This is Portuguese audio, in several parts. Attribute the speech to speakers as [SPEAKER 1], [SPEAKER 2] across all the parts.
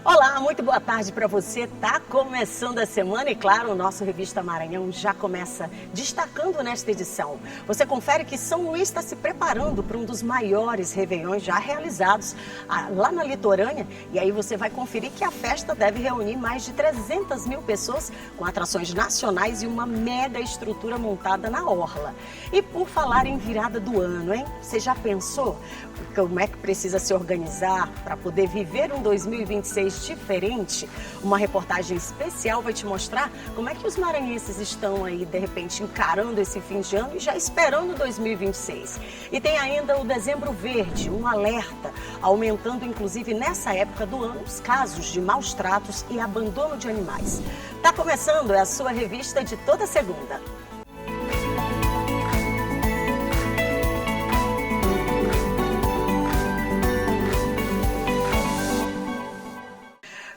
[SPEAKER 1] Olá, muito boa tarde para você. Tá começando a semana e, claro, o nosso Revista Maranhão já começa destacando nesta edição. Você confere que São Luís está se preparando para um dos maiores réveillões já realizados lá na litorânea. E aí você vai conferir que a festa deve reunir mais de 300 mil pessoas com atrações nacionais e uma mega estrutura montada na orla. E por falar em virada do ano, hein? Você já pensou como é que precisa se organizar para poder viver um 2026 diferente? Uma reportagem especial vai te mostrar como é que os maranhenses estão aí, de repente, encarando esse fim de ano e já esperando 2026. E tem ainda o Dezembro Verde, um alerta, aumentando inclusive nessa época do ano os casos de maus tratos e abandono de animais. Tá começando, é a sua revista de toda segunda.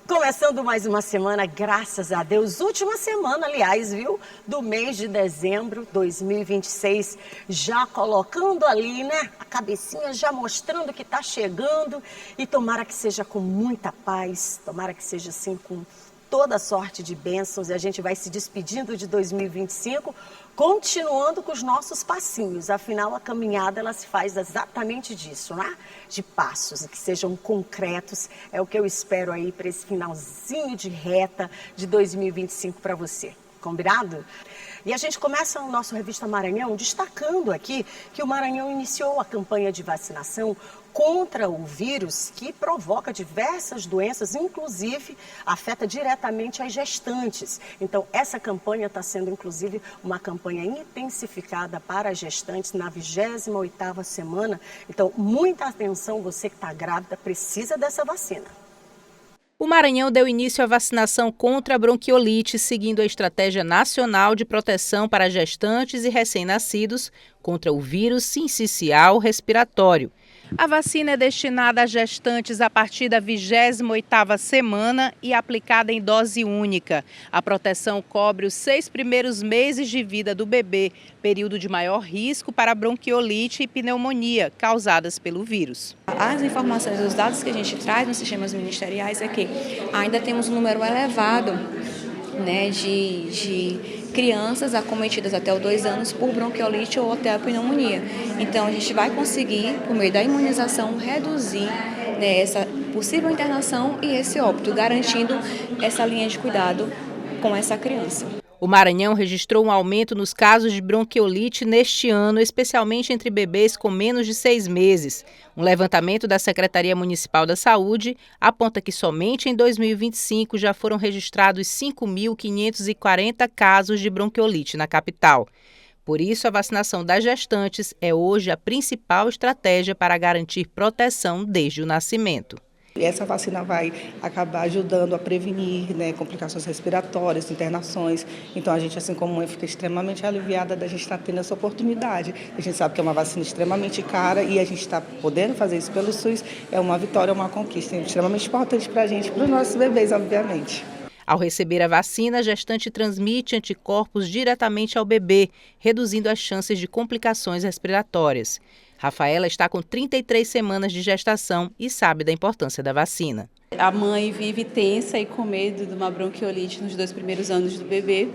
[SPEAKER 1] Começando mais uma semana, graças a Deus, última semana, aliás, viu, do mês de dezembro 2026, já colocando ali, né, a cabecinha já mostrando que está chegando e tomara que seja com muita paz, tomara que seja assim com toda sorte de bênçãos e a gente vai se despedindo de 2025, continuando com os nossos passinhos. Afinal, a caminhada ela se faz exatamente disso, né? De passos, que sejam concretos. É o que eu espero aí para esse finalzinho de reta de 2025 para você. Combinado? E a gente começa o nosso Revista Maranhão destacando aqui que o Maranhão iniciou a campanha de vacinação contra o vírus que provoca diversas doenças, inclusive afeta diretamente as gestantes. Então, essa campanha está sendo, inclusive, uma campanha intensificada para as gestantes na 28ª semana. Então, muita atenção, você que está grávida precisa dessa vacina.
[SPEAKER 2] O Maranhão deu início à vacinação contra a bronquiolite, seguindo a Estratégia Nacional de Proteção para Gestantes e Recém-Nascidos contra o vírus sincicial respiratório. A vacina é destinada a gestantes a partir da 28ª semana e aplicada em dose única. A proteção cobre os 6 primeiros meses de vida do bebê, período de maior risco para bronquiolite e pneumonia causadas pelo vírus.
[SPEAKER 3] As informações, os dados que a gente traz nos sistemas ministeriais é que ainda temos um número elevado, né, de crianças acometidas até os 2 anos por bronquiolite ou até a pneumonia. Então, a gente vai conseguir, por meio da imunização, reduzir, né, essa possível internação e esse óbito, garantindo essa linha de cuidado com essa criança.
[SPEAKER 2] O Maranhão registrou um aumento nos casos de bronquiolite neste ano, especialmente entre bebês com menos de 6 meses. Um levantamento da Secretaria Municipal da Saúde aponta que somente em 2025 já foram registrados 5.540 casos de bronquiolite na capital. Por isso, a vacinação das gestantes é hoje a principal estratégia para garantir proteção desde o nascimento.
[SPEAKER 4] Essa vacina vai acabar ajudando a prevenir, né, complicações respiratórias, internações. Então, a gente, assim como mãe, fica extremamente aliviada da gente estar tendo essa oportunidade. A gente sabe que é uma vacina extremamente cara e a gente está podendo fazer isso pelo SUS. É uma vitória, é uma conquista extremamente importante para a gente, para os nossos bebês, obviamente.
[SPEAKER 2] Ao receber a vacina, a gestante transmite anticorpos diretamente ao bebê, reduzindo as chances de complicações respiratórias. Rafaela está com 33 semanas de gestação e sabe da importância da vacina.
[SPEAKER 5] A mãe vive tensa e com medo de uma bronquiolite nos 2 primeiros anos do bebê.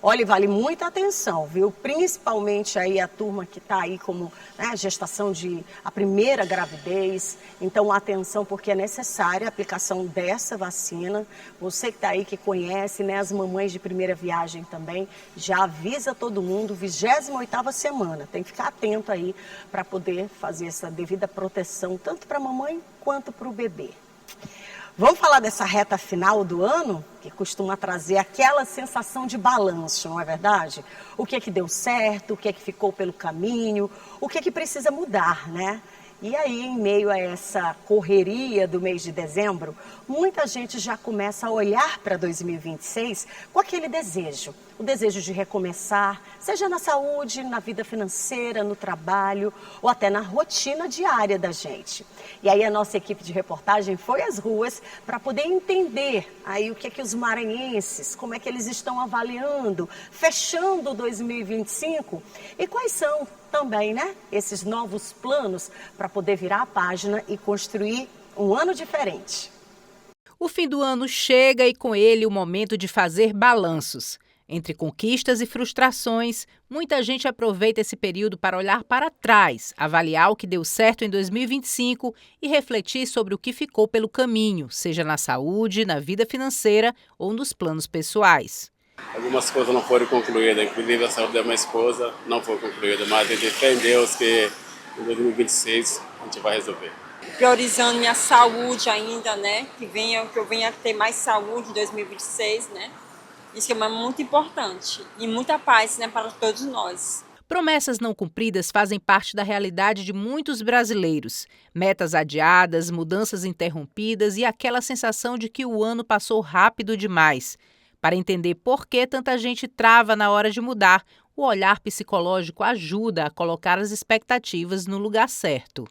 [SPEAKER 1] Olha, vale muita atenção, viu? Principalmente aí a turma que está aí como, né, a gestação a primeira gravidez. Então, atenção, porque é necessária a aplicação dessa vacina. Você que está aí, que conhece, né, as mamães de primeira viagem também, já avisa todo mundo, 28ª semana. Tem que ficar atento aí para poder fazer essa devida proteção, tanto para a mamãe quanto para o bebê. Vamos falar dessa reta final do ano, que costuma trazer aquela sensação de balanço, não é verdade? O que é que deu certo, o que é que ficou pelo caminho, o que é que precisa mudar, né? E aí, em meio a essa correria do mês de dezembro, muita gente já começa a olhar para 2026 com aquele desejo. O desejo de recomeçar, seja na saúde, na vida financeira, no trabalho ou até na rotina diária da gente. E aí a nossa equipe de reportagem foi às ruas para poder entender aí o que é que os maranhenses, como é que eles estão avaliando, fechando 2025 e quais são também, né, esses novos planos para poder virar a página e construir um ano diferente.
[SPEAKER 2] O fim do ano chega e com ele o momento de fazer balanços. Entre conquistas e frustrações, muita gente aproveita esse período para olhar para trás, avaliar o que deu certo em 2025 e refletir sobre o que ficou pelo caminho, seja na saúde, na vida financeira ou nos planos pessoais.
[SPEAKER 6] Algumas coisas não foram concluídas, inclusive a saúde da minha esposa não foi concluída, mas a gente fé em Deus que em 2026 a gente vai resolver.
[SPEAKER 7] Priorizando minha saúde ainda, né? Que eu venha ter mais saúde em 2026, né? Isso é muito importante e muita paz, né, para todos nós.
[SPEAKER 2] Promessas não cumpridas fazem parte da realidade de muitos brasileiros. Metas adiadas, mudanças interrompidas e aquela sensação de que o ano passou rápido demais. Para entender por que tanta gente trava na hora de mudar, o olhar psicológico ajuda a colocar as expectativas no lugar certo.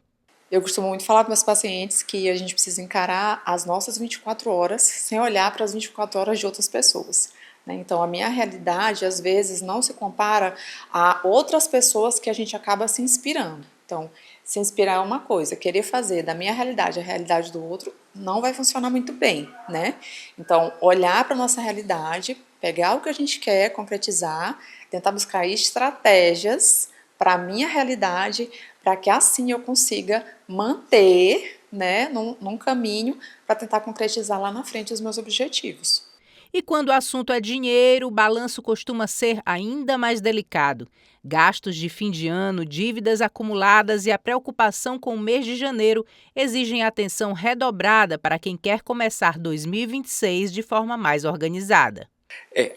[SPEAKER 8] Eu costumo muito falar para meus pacientes que a gente precisa encarar as nossas 24 horas sem olhar para as 24 horas de outras pessoas. Então, a minha realidade, às vezes, não se compara a outras pessoas que a gente acaba se inspirando. Então, se inspirar é uma coisa, querer fazer da minha realidade a realidade do outro não vai funcionar muito bem, né? Então, olhar para a nossa realidade, pegar o que a gente quer, concretizar, tentar buscar estratégias para a minha realidade, para que assim eu consiga manter, né, num caminho para tentar concretizar lá na frente os meus objetivos.
[SPEAKER 2] E quando o assunto é dinheiro, o balanço costuma ser ainda mais delicado. Gastos de fim de ano, dívidas acumuladas e a preocupação com o mês de janeiro exigem atenção redobrada para quem quer começar 2026 de forma mais organizada.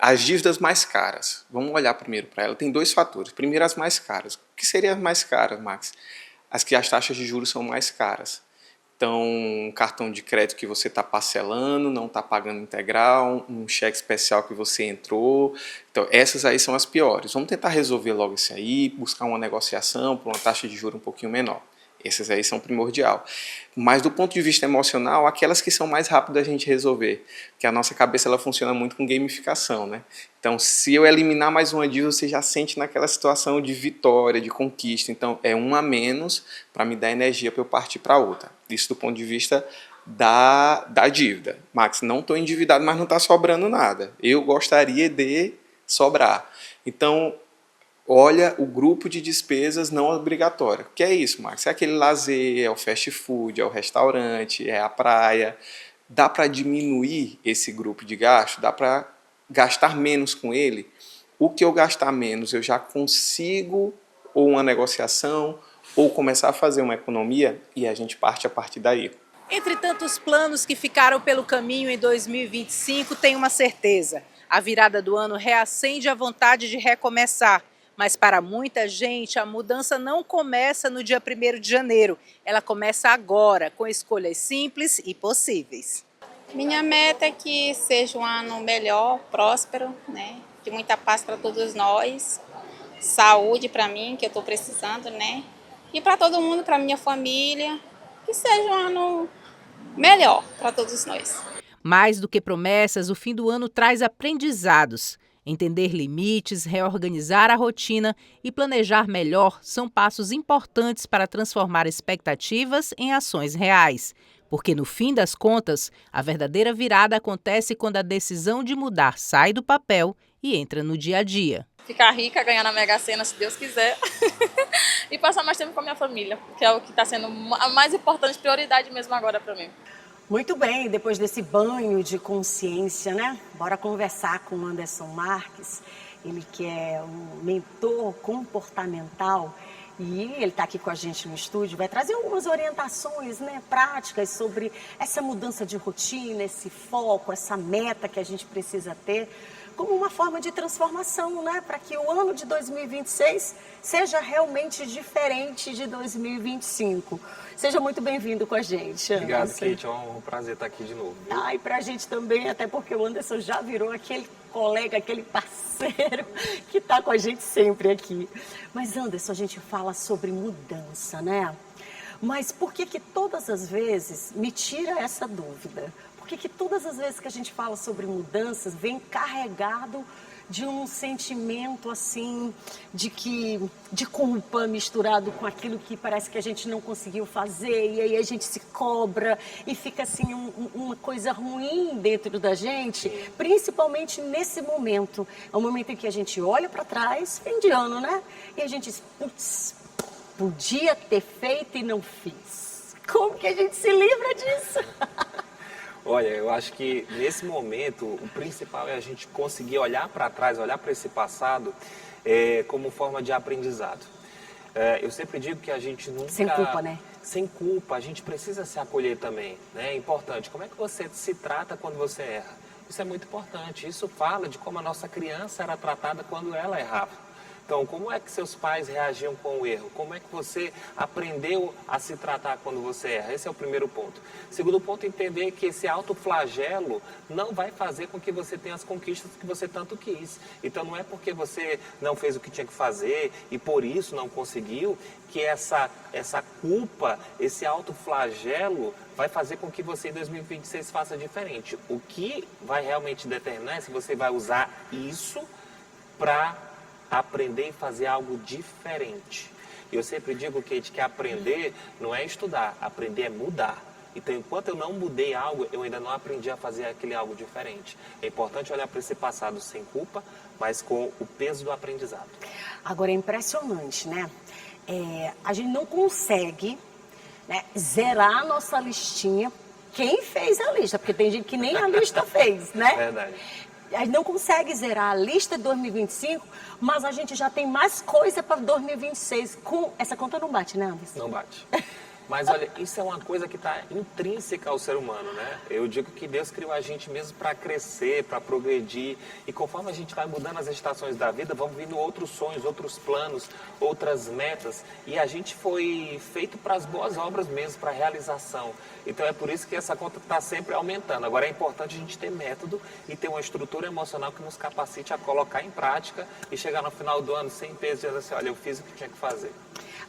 [SPEAKER 9] As dívidas mais caras. Vamos olhar primeiro para ela. Tem dois fatores. Primeiro, as mais caras. O que seriam as mais caras, Max? As que as taxas de juros são mais caras. Então, um cartão de crédito que você está parcelando, não está pagando integral, um cheque especial que você entrou. Então, essas aí são as piores. Vamos tentar resolver logo isso aí, buscar uma negociação por uma taxa de juros um pouquinho menor. Essas aí são primordial. Mas do ponto de vista emocional, aquelas que são mais rápidas da gente resolver. Porque a nossa cabeça ela funciona muito com gamificação, né? Então, se eu eliminar mais uma dívida, você já sente naquela situação de vitória, de conquista. Então, é um a menos para me dar energia para eu partir para outra. Isso do ponto de vista da dívida. Max, não estou endividado, mas não está sobrando nada. Eu gostaria de sobrar. Então, olha o grupo de despesas não obrigatórias. O que é isso, Max? É aquele lazer, é o fast food, é o restaurante, é a praia. Dá para diminuir esse grupo de gasto? Dá para gastar menos com ele? O que eu gastar menos, eu já consigo ou uma negociação ou começar a fazer uma economia e a gente parte a partir daí.
[SPEAKER 2] Entre tantos planos que ficaram pelo caminho em 2025, tem uma certeza. A virada do ano reacende a vontade de recomeçar. Mas para muita gente, a mudança não começa no dia 1º de janeiro. Ela começa agora, com escolhas simples e possíveis.
[SPEAKER 10] Minha meta é que seja um ano melhor, próspero, né? De muita paz para todos nós. Saúde para mim, que eu estou precisando, né? E para todo mundo, para minha família. Que seja um ano melhor para todos nós.
[SPEAKER 2] Mais do que promessas, o fim do ano traz aprendizados. Entender limites, reorganizar a rotina e planejar melhor são passos importantes para transformar expectativas em ações reais. Porque, no fim das contas, a verdadeira virada acontece quando a decisão de mudar sai do papel e entra no dia a dia.
[SPEAKER 11] Ficar rica, ganhar na Mega Sena, se Deus quiser, e passar mais tempo com a minha família, que é o que está sendo a mais importante, prioridade mesmo agora para mim.
[SPEAKER 1] Muito bem, depois desse banho de consciência, né? Bora conversar com o Anderson Marques, ele que é um mentor comportamental e ele está aqui com a gente no estúdio, vai trazer algumas orientações, né, práticas sobre essa mudança de rotina, esse foco, essa meta que a gente precisa ter como uma forma de transformação, né? Para que o ano de 2026 seja realmente diferente de 2025. Seja muito bem-vindo com a gente, Anderson.
[SPEAKER 12] Obrigado, Kate. É um prazer estar aqui de novo. Viu?
[SPEAKER 1] E para a gente também, até porque o Anderson já virou aquele colega, aquele parceiro que está com a gente sempre aqui. Mas, Anderson, a gente fala sobre mudança, né? Mas por que que todas as vezes me tira essa dúvida? Por que que todas as vezes que a gente fala sobre mudanças vem carregado de um sentimento assim de culpa misturado com aquilo que parece que a gente não conseguiu fazer, e aí a gente se cobra e fica assim uma coisa ruim dentro da gente, principalmente nesse momento. É um momento em que a gente olha para trás, fim de ano, né? E a gente diz, putz, podia ter feito e não fiz. Como que a gente se livra disso?
[SPEAKER 12] Olha, eu acho que nesse momento o principal é a gente conseguir olhar para trás, olhar para esse passado como forma de aprendizado. Eu sempre digo que a gente nunca...
[SPEAKER 1] Sem culpa, né?
[SPEAKER 12] Sem culpa, a gente precisa se acolher também, né? É importante. Como é que você se trata quando você erra? Isso é muito importante. Isso fala de como a nossa criança era tratada quando ela errava. Então, como é que seus pais reagiam com o erro? Como é que você aprendeu a se tratar quando você erra? Esse é o primeiro ponto. Segundo ponto, entender que esse autoflagelo não vai fazer com que você tenha as conquistas que você tanto quis. Então, não é porque você não fez o que tinha que fazer e por isso não conseguiu que essa culpa, esse autoflagelo vai fazer com que você em 2026 faça diferente. O que vai realmente determinar é se você vai usar isso para aprender e fazer algo diferente. Eu sempre digo, Kate, que aprender não é estudar, aprender é mudar. Então, enquanto eu não mudei algo, eu ainda não aprendi a fazer aquele algo diferente. É importante olhar para esse passado sem culpa, mas com o peso do aprendizado.
[SPEAKER 1] Agora, é impressionante, né? A gente não consegue, né, zerar a nossa listinha. Quem fez a lista? Porque tem gente que nem a lista fez, né?
[SPEAKER 12] Verdade.
[SPEAKER 1] A gente não consegue zerar a lista de 2025, mas a gente já tem mais coisa para 2026. Essa conta não bate, né, Anderson?
[SPEAKER 12] Não bate. Mas olha, isso é uma coisa que está intrínseca ao ser humano, né? Eu digo que Deus criou a gente mesmo para crescer, para progredir. E conforme a gente vai mudando as estações da vida, vão vindo outros sonhos, outros planos, outras metas. E a gente foi feito para as boas obras mesmo, para a realização. Então é por isso que essa conta está sempre aumentando. Agora é importante a gente ter método e ter uma estrutura emocional que nos capacite a colocar em prática e chegar no final do ano sem peso e dizer assim, olha, eu fiz o que tinha que fazer.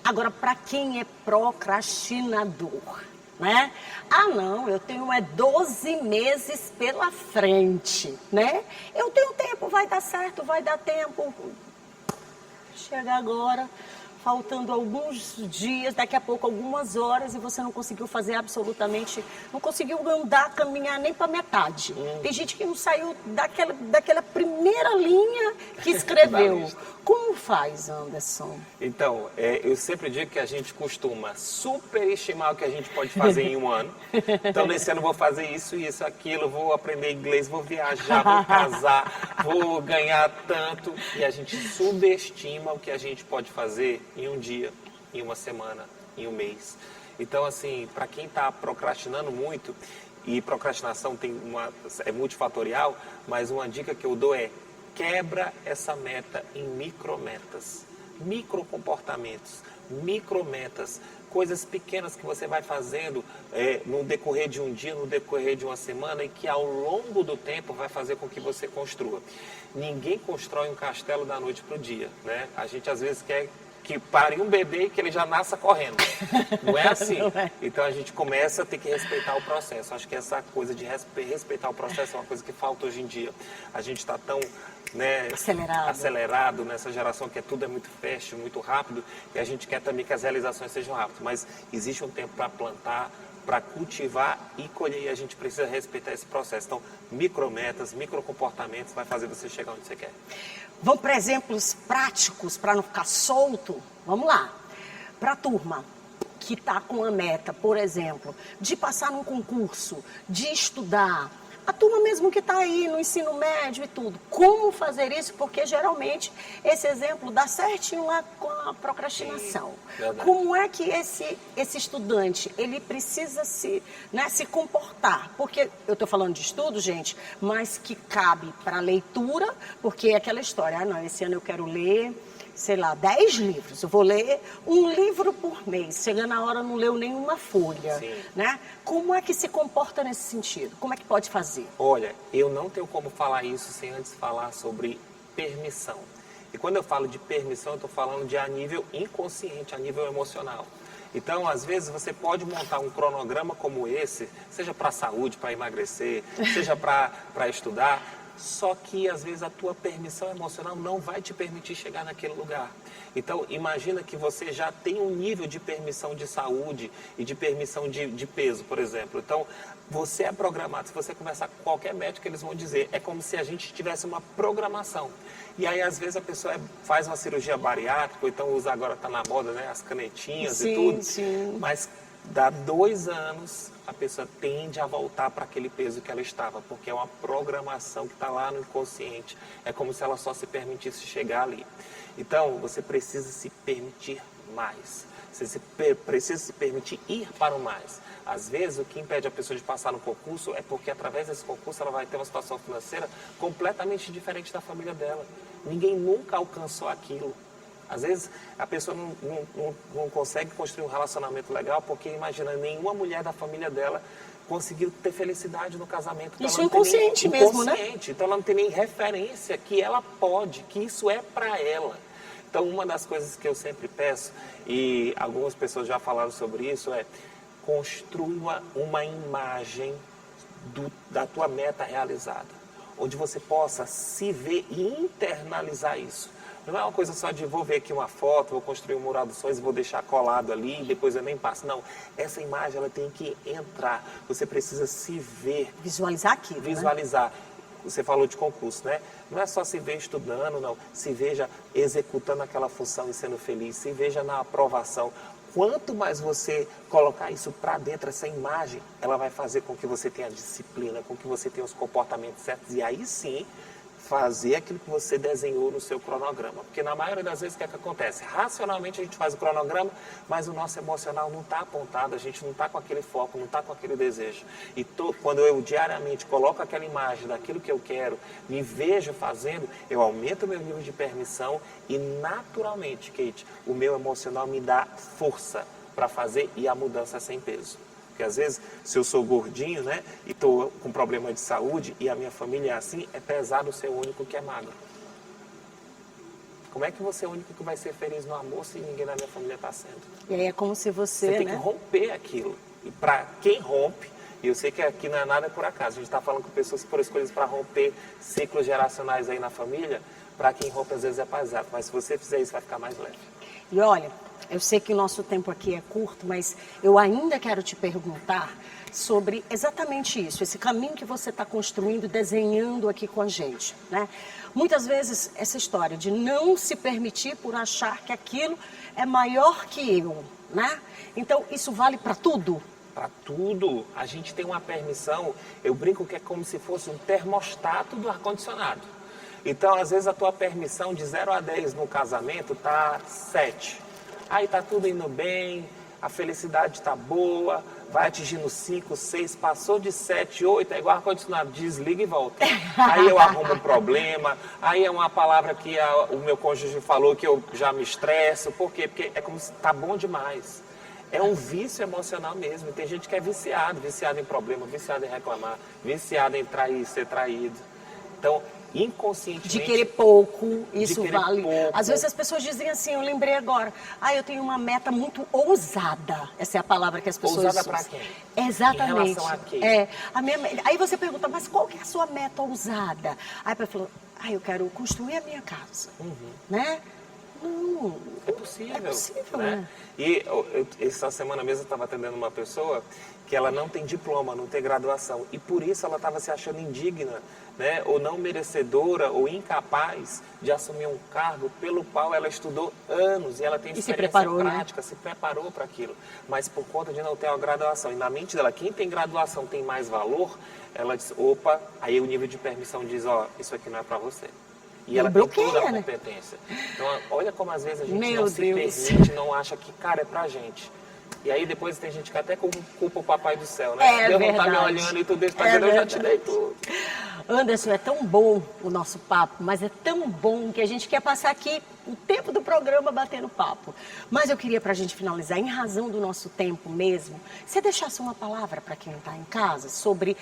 [SPEAKER 1] Agora, para quem é procrastinador, né? Ah, não, eu tenho 12 meses pela frente, né? Eu tenho tempo, vai dar certo, vai dar tempo. Chega agora, faltando alguns dias, daqui a pouco algumas horas, e você não conseguiu fazer absolutamente, não conseguiu andar, caminhar nem para metade. Tem gente que não saiu daquela primeira linha que escreveu. Como faz, Anderson?
[SPEAKER 12] Então, eu sempre digo que a gente costuma superestimar o que a gente pode fazer em um ano. Então, nesse ano eu vou fazer isso, isso, aquilo, vou aprender inglês, vou viajar, vou casar, vou ganhar tanto. E a gente subestima o que a gente pode fazer em um dia, em uma semana, em um mês. Então, assim, para quem está procrastinando muito, e procrastinação é multifatorial, mas uma dica que eu dou é: quebra essa meta em micrometas, microcomportamentos, micrometas, coisas pequenas que você vai fazendo no decorrer de um dia, no decorrer de uma semana, e que ao longo do tempo vai fazer com que você construa. Ninguém constrói um castelo da noite para o dia, né? A gente às vezes quer que pare um bebê e que ele já nasça correndo. Não é assim. Não é. Então a gente começa a ter que respeitar o processo. Acho que essa coisa de respeitar o processo é uma coisa que falta hoje em dia. A gente está tão acelerado nessa geração que tudo é muito fast, muito rápido, e a gente quer também que as realizações sejam rápidas. Mas existe um tempo para plantar, para cultivar e colher, e a gente precisa respeitar esse processo. Então, micrometas, microcomportamentos vai fazer você chegar onde você quer.
[SPEAKER 1] Vamos para exemplos práticos, para não ficar solto? Vamos lá. Para a turma que está com a meta, por exemplo, de passar num concurso, de estudar, a turma mesmo que está aí no ensino médio e tudo, como fazer isso? Porque geralmente esse exemplo dá certinho lá com a procrastinação. Como é que esse estudante, ele precisa se comportar? Porque eu estou falando de estudo, gente, mas que cabe para leitura, porque é aquela história, esse ano eu quero ler, sei lá, 10 livros. Eu vou ler um livro por mês. Chegando a hora, não leu nenhuma folha. Né? Como é que se comporta nesse sentido? Como é que pode fazer?
[SPEAKER 12] Olha, eu não tenho como falar isso sem antes falar sobre permissão. E quando eu falo de permissão, eu estou falando de a nível inconsciente, a nível emocional. Então, às vezes, você pode montar um cronograma como esse, seja para a saúde, para emagrecer, seja para estudar, só que, às vezes, a tua permissão emocional não vai te permitir chegar naquele lugar. Então, imagina que você já tem um nível de permissão de saúde e de permissão de peso, por exemplo. Então, você é programado. Se você conversar com qualquer médico, eles vão dizer, é como se a gente tivesse uma programação. E aí, às vezes, a pessoa faz uma cirurgia bariátrica, ou então usa, agora está na moda, né, as canetinhas e tudo.
[SPEAKER 1] Sim.
[SPEAKER 12] Mas dá 2 anos, a pessoa tende a voltar para aquele peso que ela estava, porque é uma programação que está lá no inconsciente. É como se ela só se permitisse chegar ali. Então, você precisa se permitir mais. Você precisa se permitir ir para o mais. Às vezes, o que impede a pessoa de passar no concurso é porque, através desse concurso, ela vai ter uma situação financeira completamente diferente da família dela. Ninguém nunca alcançou aquilo. Às vezes, a pessoa não consegue construir um relacionamento legal porque, imagina, nenhuma mulher da família dela conseguiu ter felicidade no casamento. Então,
[SPEAKER 1] isso é inconsciente mesmo, né?
[SPEAKER 12] Então, ela não tem nem referência que ela pode, que isso é para ela. Então, uma das coisas que eu sempre peço, e algumas pessoas já falaram sobre isso, é construa uma imagem da tua meta realizada, onde você possa se ver e internalizar isso. Não é uma coisa só de vou ver aqui uma foto, vou construir um mural dos sonhos e vou deixar colado ali e depois eu nem passo. Não, essa imagem ela tem que entrar. Você precisa se ver.
[SPEAKER 1] Visualizar aquilo,
[SPEAKER 12] Visualizar. Né? Você falou de concurso, né? Não é só se ver estudando, não. Se veja executando aquela função e sendo feliz. Se veja na aprovação. Quanto mais você colocar isso para dentro, essa imagem, ela vai fazer com que você tenha disciplina, com que você tenha os comportamentos certos. E aí sim, fazer aquilo que você desenhou no seu cronograma. Porque na maioria das vezes o que é que acontece? Racionalmente a gente faz o cronograma, mas o nosso emocional não está apontado, a gente não está com aquele foco, não está com aquele desejo. E quando eu diariamente coloco aquela imagem daquilo que eu quero, me vejo fazendo, eu aumento o meu nível de permissão e naturalmente, Kate, o meu emocional me dá força para fazer e a mudança é sem peso. Porque às vezes, se eu sou gordinho, né, e estou com problema de saúde e a minha família é assim, é pesado ser o único que é magro. Como é que você é o único que vai ser feliz no amor se ninguém na minha família está sendo?
[SPEAKER 1] E aí é como se você
[SPEAKER 12] tem que romper aquilo. E para quem rompe, e eu sei que aqui não é nada por acaso, a gente está falando com pessoas que foram escolhidas para romper ciclos geracionais aí na família, para quem rompe às vezes é pesado, mas se você fizer isso vai ficar mais leve.
[SPEAKER 1] E olha, eu sei que o nosso tempo aqui é curto, mas eu ainda quero te perguntar sobre exatamente isso, esse caminho que você está construindo, desenhando aqui com a gente, né? Muitas vezes essa história de não se permitir por achar que aquilo é maior que eu, né? Então, isso vale para tudo?
[SPEAKER 12] Para tudo. A gente tem uma permissão, eu brinco que é como se fosse um termostato do ar-condicionado. Então, às vezes, a tua permissão de 0 a 10 no casamento tá 7. Aí tá tudo indo bem, a felicidade tá boa, vai atingindo 5, 6, passou de 7, 8, é igual ar-condicionado, desliga e volta. Aí eu arrumo um problema, aí é uma palavra que o meu cônjuge falou que eu já me estresso. Por quê? Porque é como se tá bom demais. É um vício emocional mesmo. Tem gente que é viciado em problema, viciado em reclamar, viciado em trair, ser traído. Então, inconscientemente...
[SPEAKER 1] De querer pouco, isso vale.
[SPEAKER 12] Pouco.
[SPEAKER 1] Às vezes as pessoas dizem assim, eu lembrei agora, eu tenho uma meta muito ousada. Essa é a palavra que as pessoas
[SPEAKER 12] ousada
[SPEAKER 1] usam.
[SPEAKER 12] Para quem?
[SPEAKER 1] Exatamente.
[SPEAKER 12] Em relação a quê?
[SPEAKER 1] Aí você pergunta, mas qual que é a sua meta ousada? Aí a pessoa fala, eu quero construir a minha casa, né? Não,
[SPEAKER 12] é possível.
[SPEAKER 1] É possível,
[SPEAKER 12] né? E essa semana mesmo eu estava atendendo uma pessoa que ela não tem diploma, não tem graduação. E por isso ela estava se achando indigna, né? Ou não merecedora, ou incapaz de assumir um cargo pelo qual ela estudou anos. E ela tem experiência prática, se preparou para aquilo. Mas por conta de não ter uma graduação. E na mente dela, quem tem graduação tem mais valor, ela diz, opa, aí o nível de permissão diz, isso aqui não é para você. E ela tem toda a competência. Então, olha como às vezes a gente não se permite, não acha que, cara, é pra gente. E aí depois tem gente que até culpa o papai do céu, né? Deus não tá me olhando e tudo isso, eu já te dei tudo.
[SPEAKER 1] Anderson, é tão bom o nosso papo, mas é tão bom que a gente quer passar aqui o tempo do programa batendo papo. Mas eu queria, pra gente finalizar, em razão do nosso tempo mesmo, você deixasse uma palavra para quem está em casa sobre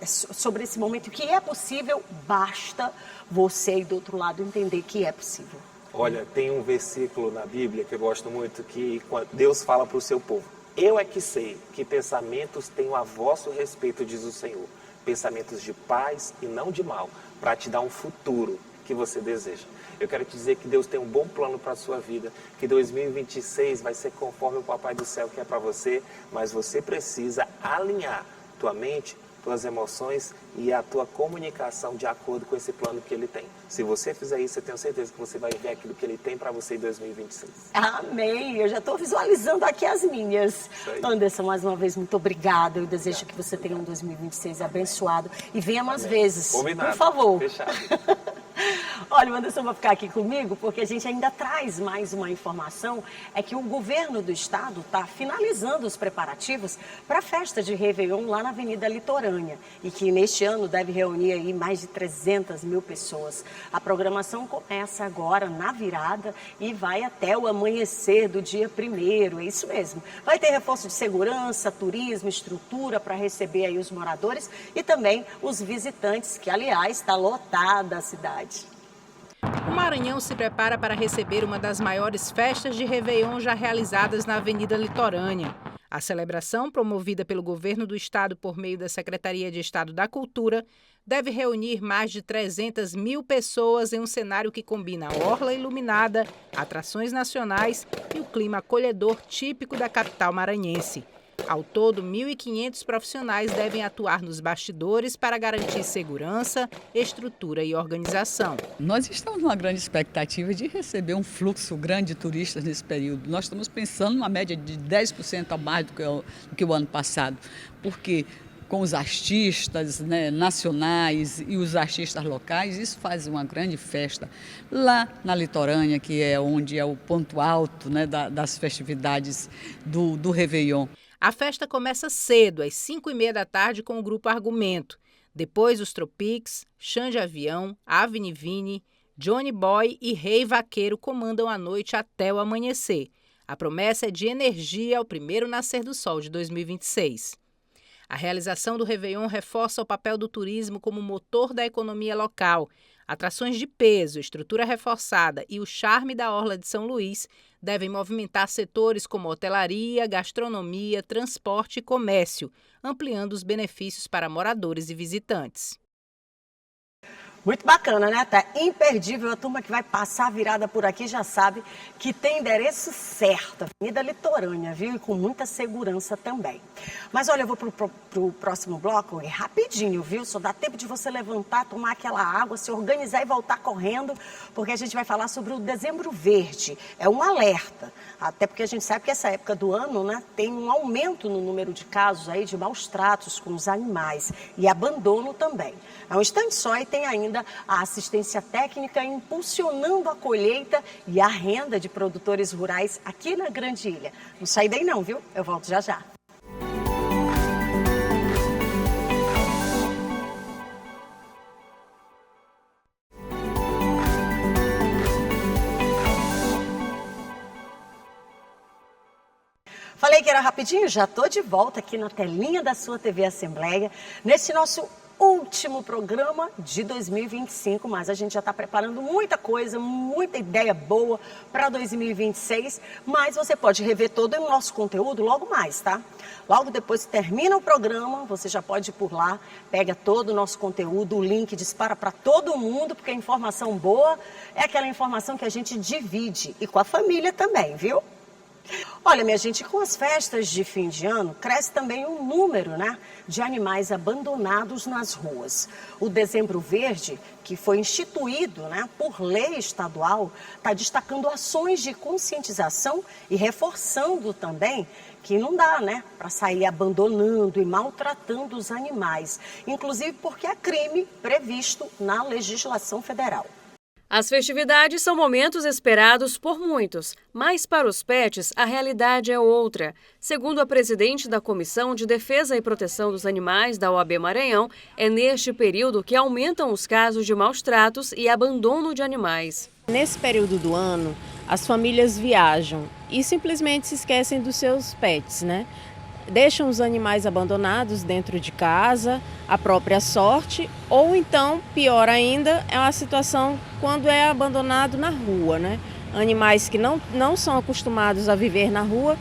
[SPEAKER 1] sobre esse momento que é possível, basta você aí do outro lado entender que é possível.
[SPEAKER 12] Olha, tem um versículo na Bíblia que eu gosto muito, que Deus fala para o seu povo. Eu é que sei que pensamentos tenho a vosso respeito, diz o Senhor. Pensamentos de paz e não de mal, para te dar um futuro que você deseja. Eu quero te dizer que Deus tem um bom plano para a sua vida, que 2026 vai ser conforme o Papai do Céu quer para você, mas você precisa alinhar tua mente, tuas emoções e a tua comunicação de acordo com esse plano que Ele tem. Se você fizer isso, eu tenho certeza que você vai ver aquilo que Ele tem para você em 2026.
[SPEAKER 1] Amém! Eu já estou visualizando aqui as minhas. Anderson, mais uma vez, muito obrigada. Eu desejo que você tenha um 2026 abençoado e venha mais vezes.
[SPEAKER 12] Combinado.
[SPEAKER 1] Por favor.
[SPEAKER 12] Fechado.
[SPEAKER 1] Olha, o Anderson vai ficar aqui comigo porque a gente ainda traz mais uma informação, é que o governo do estado está finalizando os preparativos para a festa de Réveillon lá na Avenida Litorânea e que neste ano deve reunir aí mais de 300 mil pessoas. A programação começa agora na virada e vai até o amanhecer do dia 1º, é isso mesmo. Vai ter reforço de segurança, turismo, estrutura para receber aí os moradores e também os visitantes, que aliás está lotada a cidade.
[SPEAKER 2] O Maranhão se prepara para receber uma das maiores festas de Réveillon já realizadas na Avenida Litorânea. A celebração, promovida pelo governo do estado por meio da Secretaria de Estado da Cultura, deve reunir mais de 300 mil pessoas em um cenário que combina a orla iluminada, atrações nacionais e o clima acolhedor típico da capital maranhense. Ao todo, 1.500 profissionais devem atuar nos bastidores para garantir segurança, estrutura e organização.
[SPEAKER 13] Nós estamos numa grande expectativa de receber um fluxo grande de turistas nesse período. Nós estamos pensando numa média de 10% a mais do que o ano passado, porque com os artistas, né, nacionais e os artistas locais, isso faz uma grande festa lá na Litorânea, que é onde é o ponto alto, né, das festividades do Réveillon.
[SPEAKER 2] A festa começa cedo, às 5h30 da tarde, com o grupo Argumento. Depois, os Tropics, Xande Avião, Avni Vini, Johnny Boy e Rei Vaqueiro comandam a noite até o amanhecer. A promessa é de energia ao primeiro nascer do sol de 2026. A realização do Réveillon reforça o papel do turismo como motor da economia local. Atrações de peso, estrutura reforçada e o charme da orla de São Luís devem movimentar setores como hotelaria, gastronomia, transporte e comércio, ampliando os benefícios para moradores e visitantes.
[SPEAKER 1] Muito bacana, né? Tá imperdível. A turma que vai passar a virada por aqui já sabe que tem endereço certo, Avenida Litorânea, viu? E com muita segurança também. Mas olha, eu vou pro próximo bloco e rapidinho, viu? Só dá tempo de você levantar, tomar aquela água, se organizar e voltar correndo, porque a gente vai falar sobre o Dezembro Verde. É um alerta, até porque a gente sabe que essa época do ano, né, tem um aumento no número de casos aí de maus tratos com os animais e abandono também. É um instante só e tem ainda a assistência técnica impulsionando a colheita e a renda de produtores rurais aqui na Grande Ilha. Não sai daí não, viu? Eu volto já já. Falei que era rapidinho, já estou de volta aqui na telinha da sua TV Assembleia, nesse nosso último programa de 2025, mas a gente já está preparando muita coisa, muita ideia boa para 2026, mas você pode rever todo o nosso conteúdo logo mais, tá? Logo depois que termina o programa, você já pode ir por lá, pega todo o nosso conteúdo, o link dispara para todo mundo, porque a informação boa é aquela informação que a gente divide e com a família também, viu? Olha, minha gente, com as festas de fim de ano, cresce também o número, né, de animais abandonados nas ruas. O Dezembro Verde, que foi instituído, né, por lei estadual, está destacando ações de conscientização e reforçando também que não dá, né, para sair abandonando e maltratando os animais, inclusive porque é crime previsto na legislação federal.
[SPEAKER 14] As festividades são momentos esperados por muitos, mas para os pets a realidade é outra. Segundo a presidente da Comissão de Defesa e Proteção dos Animais da OAB Maranhão, é neste período que aumentam os casos de maus tratos e abandono de animais.
[SPEAKER 15] Nesse período do ano, as famílias viajam e simplesmente se esquecem dos seus pets, né? deixam os animais abandonados dentro de casa, à própria sorte, ou então, pior ainda, é uma situação quando é abandonado na rua, né? Animais que não são acostumados a viver na rua,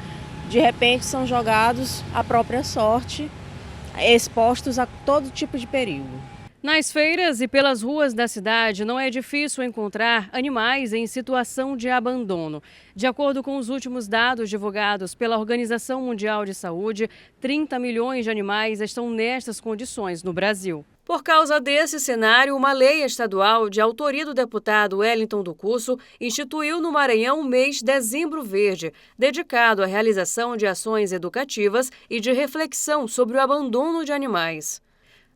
[SPEAKER 15] de repente são jogados à própria sorte, expostos a todo tipo de perigo.
[SPEAKER 14] Nas feiras e pelas ruas da cidade, não é difícil encontrar animais em situação de abandono. De acordo com os últimos dados divulgados pela Organização Mundial de Saúde, 30 milhões de animais estão nestas condições no Brasil. Por causa desse cenário, uma lei estadual de autoria do deputado Wellington do Curso instituiu no Maranhão o mês Dezembro Verde, dedicado à realização de ações educativas e de reflexão sobre o abandono de animais.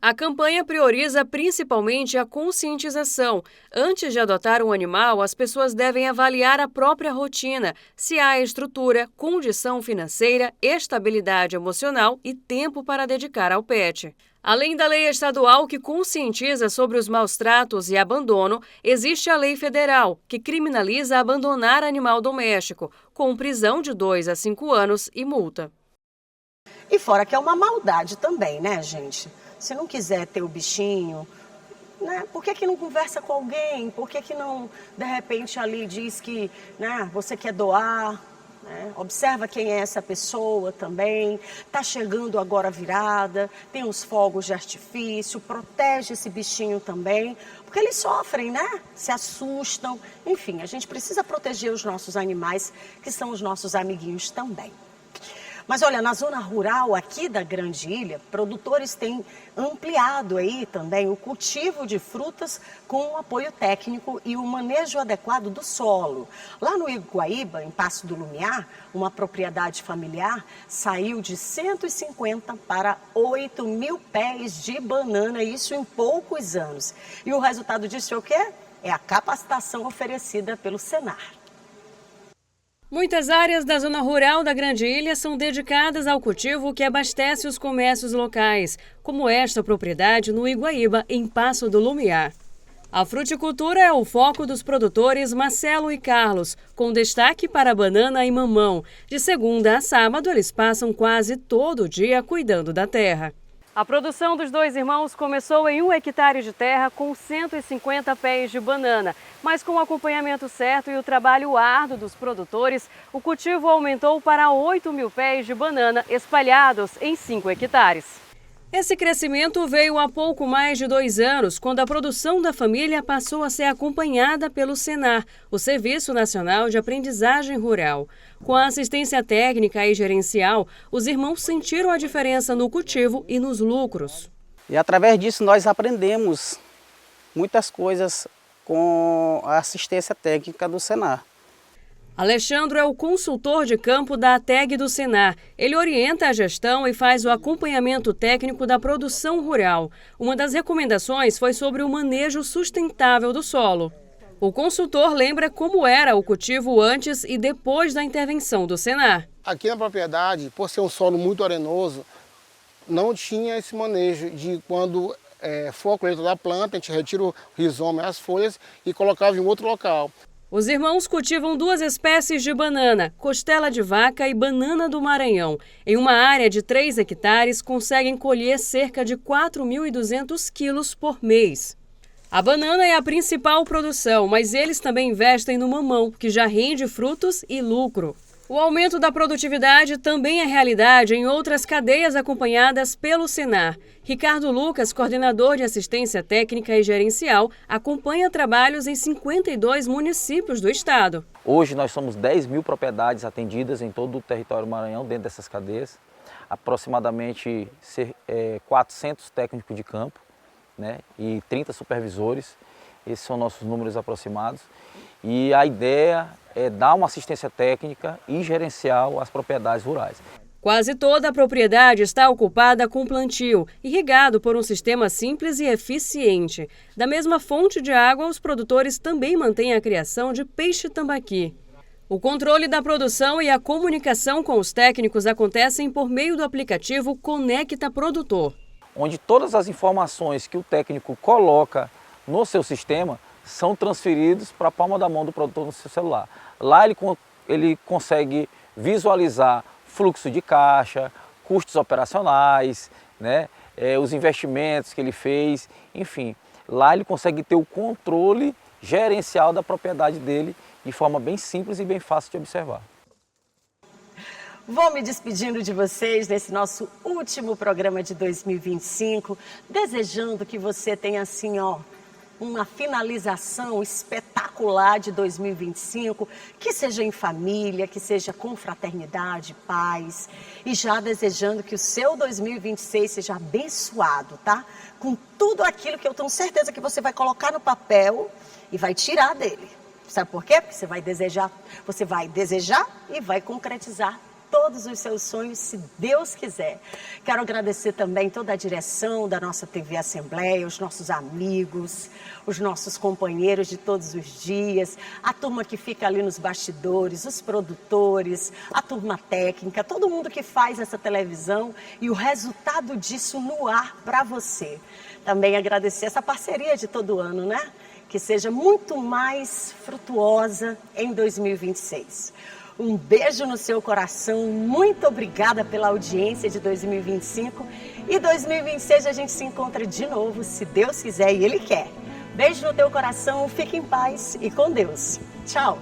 [SPEAKER 14] A campanha prioriza principalmente a conscientização. Antes de adotar um animal, as pessoas devem avaliar a própria rotina, se há estrutura, condição financeira, estabilidade emocional e tempo para dedicar ao pet. Além da lei estadual que conscientiza sobre os maus tratos e abandono, existe a lei federal, que criminaliza abandonar animal doméstico, com prisão de 2 a 5 anos e multa.
[SPEAKER 1] E fora que é uma maldade também, né, gente? Se não quiser ter o bichinho, né, por que não conversa com alguém? Por que não, de repente, ali diz que, né, você quer doar? Né? Observa quem é essa pessoa também. Está chegando agora a virada, tem os fogos de artifício, protege esse bichinho também, porque eles sofrem, né? Se assustam. Enfim, a gente precisa proteger os nossos animais, que são os nossos amiguinhos também. Mas olha, na zona rural aqui da Grande Ilha, produtores têm ampliado aí também o cultivo de frutas com o apoio técnico e o manejo adequado do solo. Lá no Iguaíba, em Passo do Lumiar, uma propriedade familiar saiu de 150 para 8 mil pés de banana, isso em poucos anos. E o resultado disso é o quê? É a capacitação oferecida pelo Senar.
[SPEAKER 14] Muitas áreas da zona rural da Grande Ilha são dedicadas ao cultivo que abastece os comércios locais, como esta propriedade no Iguaíba, em Passo do Lumiar. A fruticultura é o foco dos produtores Marcelo e Carlos, com destaque para a banana e mamão. De segunda a sábado, eles passam quase todo o dia cuidando da terra. A produção dos dois irmãos começou em 1 hectare de terra com 150 pés de banana. Mas com o acompanhamento certo e o trabalho árduo dos produtores, o cultivo aumentou para 8 mil pés de banana espalhados em 5 hectares. Esse crescimento veio há pouco mais de 2 anos, quando a produção da família passou a ser acompanhada pelo Senar, o Serviço Nacional de Aprendizagem Rural. Com a assistência técnica e gerencial, os irmãos sentiram a diferença no cultivo e nos lucros.
[SPEAKER 16] E através disso nós aprendemos muitas coisas com a assistência técnica do Senar.
[SPEAKER 14] Alexandre é o consultor de campo da ATEG do Senar. Ele orienta a gestão e faz o acompanhamento técnico da produção rural. Uma das recomendações foi sobre o manejo sustentável do solo. O consultor lembra como era o cultivo antes e depois da intervenção do Senar.
[SPEAKER 17] Aqui na propriedade, por ser um solo muito arenoso, não tinha esse manejo de quando for a colheita da planta, a gente retira o rizoma e as folhas e colocava em outro local.
[SPEAKER 14] Os irmãos cultivam 2 espécies de banana, costela de vaca e banana do Maranhão. Em uma área de 3 hectares, conseguem colher cerca de 4.200 quilos por mês. A banana é a principal produção, mas eles também investem no mamão, que já rende frutos e lucro. O aumento da produtividade também é realidade em outras cadeias acompanhadas pelo Senar. Ricardo Lucas, coordenador de assistência técnica e gerencial, acompanha trabalhos em 52 municípios do estado.
[SPEAKER 18] Hoje nós somos 10 mil propriedades atendidas em todo o território do Maranhão, dentro dessas cadeias. Aproximadamente 400 técnicos de campo, né, e 30 supervisores. Esses são nossos números aproximados. E a ideia é dar uma assistência técnica e gerencial às propriedades rurais.
[SPEAKER 14] Quase toda a propriedade está ocupada com plantio, irrigado por um sistema simples e eficiente. Da mesma fonte de água, os produtores também mantêm a criação de peixe tambaqui. O controle da produção e a comunicação com os técnicos acontecem por meio do aplicativo Conecta Produtor.
[SPEAKER 18] Onde todas as informações que o técnico coloca no seu sistema são transferidos para a palma da mão do produtor no seu celular. Lá ele consegue visualizar fluxo de caixa, custos operacionais, né? Os investimentos que ele fez, enfim. Lá ele consegue ter o controle gerencial da propriedade dele de forma bem simples e bem fácil de observar.
[SPEAKER 1] Vou me despedindo de vocês nesse nosso último programa de 2025, desejando que você tenha assim, ó, uma finalização espetacular de 2025, que seja em família, que seja com fraternidade, paz, e já desejando que o seu 2026 seja abençoado, tá? Com tudo aquilo que eu tenho certeza que você vai colocar no papel e vai tirar dele. Sabe por quê? Porque você vai desejar e vai concretizar todos os seus sonhos, se Deus quiser. Quero agradecer também toda a direção da nossa TV Assembleia, os nossos amigos, os nossos companheiros de todos os dias, a turma que fica ali nos bastidores, os produtores, a turma técnica, todo mundo que faz essa televisão e o resultado disso no ar para você. Também agradecer essa parceria de todo ano, né? Que seja muito mais frutuosa em 2026. Um beijo no seu coração, muito obrigada pela audiência de 2025 e 2026 a gente se encontra de novo, se Deus quiser e Ele quer. Beijo no teu coração, fique em paz e com Deus. Tchau!